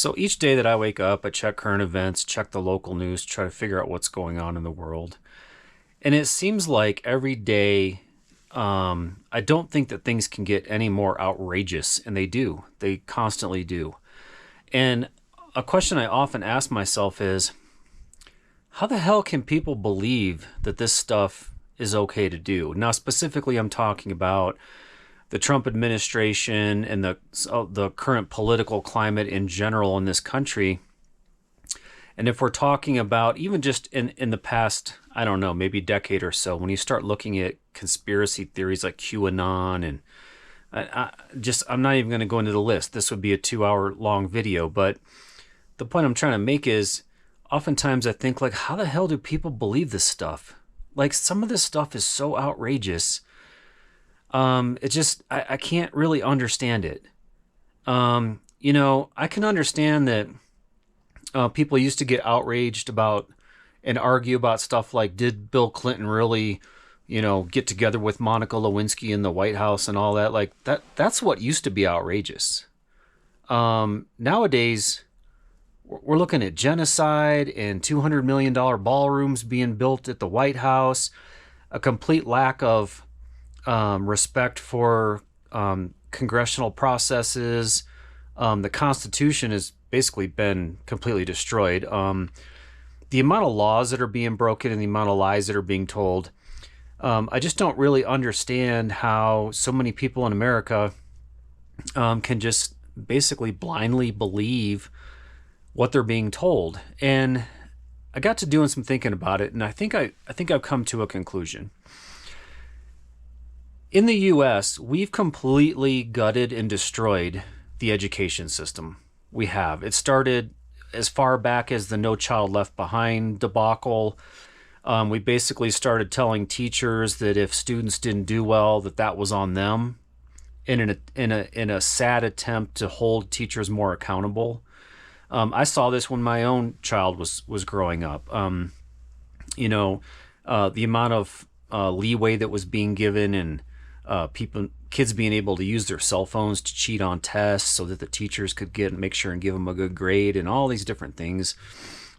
So each day that I wake up, I check current events, check the local news, try to figure out what's going on in the world. And it seems like every day, I don't think that things can get any more outrageous, and they do. They constantly do. And a question I often ask myself is, how the hell can people believe that this stuff is okay to do? Now, specifically, I'm talking about the Trump administration and the current political climate in general in this country. And if we're talking about even just in the past, I don't know, maybe decade or so, when you start looking at conspiracy theories like QAnon and I'm not even going to go into the list. This would be a 2-hour long video. But the point I'm trying to make is oftentimes I think, like, how the hell do people believe this stuff? Like, some of this stuff is so outrageous. It just, I can't really understand it. I can understand that people used to get outraged about and argue about stuff like, did Bill Clinton really, get together with Monica Lewinsky in the White House and all that? Like, that's what used to be outrageous. Nowadays, we're looking at genocide and $200 million ballrooms being built at the White House, a complete lack of respect for congressional processes. The Constitution has basically been completely destroyed. The amount of laws that are being broken and the amount of lies that are being told, I just don't really understand how so many people in America can just basically blindly believe what they're being told. And I got to doing some thinking about it, and I think I've come to a conclusion. In the U.S., we've completely gutted and destroyed the education system. We have. It started as far back as the No Child Left Behind debacle. We basically started telling teachers that if students didn't do well, that was on them, in a sad attempt to hold teachers more accountable. I saw this when my own child was growing up. The amount of leeway that was being given, and kids being able to use their cell phones to cheat on tests so that the teachers could make sure and give them a good grade, and all these different things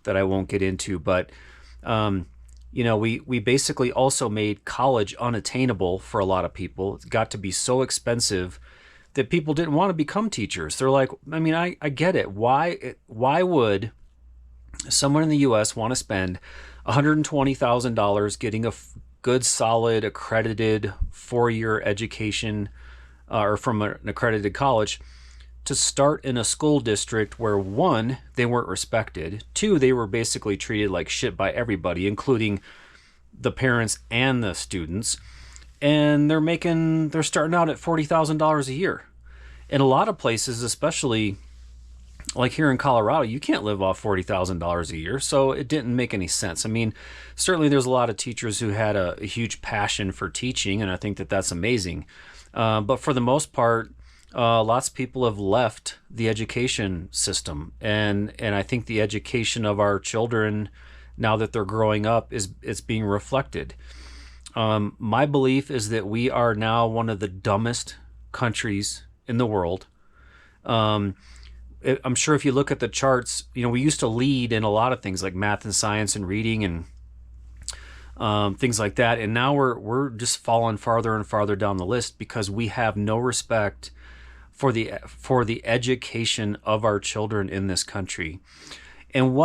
that I won't get into. But we basically also made college unattainable for a lot of people. It got to be so expensive that people didn't want to become teachers. They're like, I get it. Why would someone in the U.S. want to spend $120,000 getting a good, solid, accredited 4-year education or from an accredited college to start in a school district where, one, they weren't respected, two, they were basically treated like shit by everybody, including the parents and the students, and they're starting out at $40,000 a year. In a lot of places, especially like here in Colorado, you can't live off $40,000 a year, so it didn't make any sense. Certainly there's a lot of teachers who had a huge passion for teaching, and I think that that's amazing. But for the most part, lots of people have left the education system, and I think the education of our children, now that they're growing up, it's being reflected. My belief is that we are now one of the dumbest countries in the world. I'm sure if you look at the charts, we used to lead in a lot of things like math and science and reading and things like that. And now we're just falling farther and farther down the list because we have no respect for the education of our children in this country. And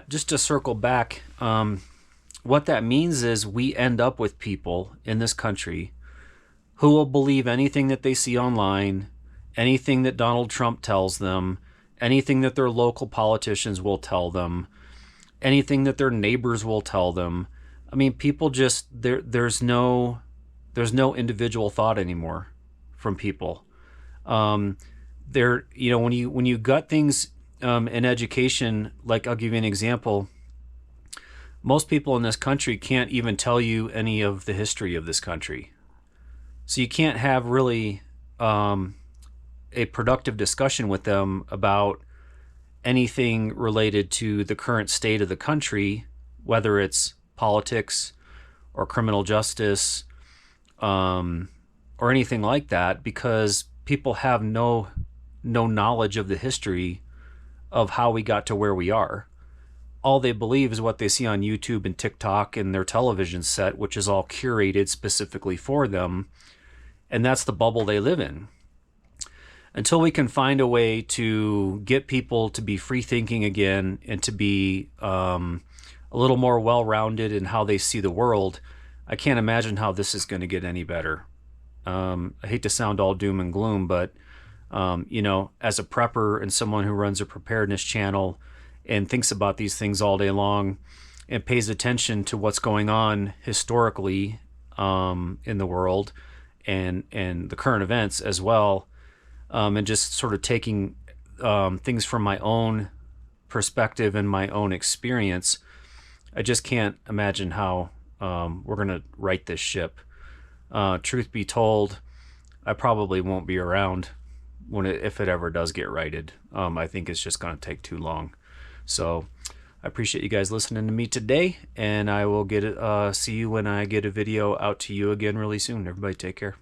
just to circle back, what that means is we end up with people in this country who will believe anything that they see online, anything that Donald Trump tells them, anything that their local politicians will tell them, anything that their neighbors will tell them. People just, there's no individual thought anymore from people. When you gut things in education, like, I'll give you an example. Most people in this country can't even tell you any of the history of this country. So you can't have really a productive discussion with them about anything related to the current state of the country, whether it's politics or criminal justice or anything like that, because people have no knowledge of the history of how we got to where we are. All they believe is what they see on YouTube and TikTok and their television set, which is all curated specifically for them. And that's the bubble they live in. Until we can find a way to get people to be free thinking again and to be a little more well-rounded in how they see the world, I can't imagine how this is going to get any better. I hate to sound all doom and gloom, but you know, as a prepper and someone who runs a preparedness channel and thinks about these things all day long and pays attention to what's going on historically in the world and the current events as well, and just sort of taking things from my own perspective and my own experience, I just can't imagine how we're going to right this ship. Truth be told, I probably won't be around if it ever does get righted. I think it's just going to take too long. So I appreciate you guys listening to me today, and I will see you when I get a video out to you again really soon. Everybody take care.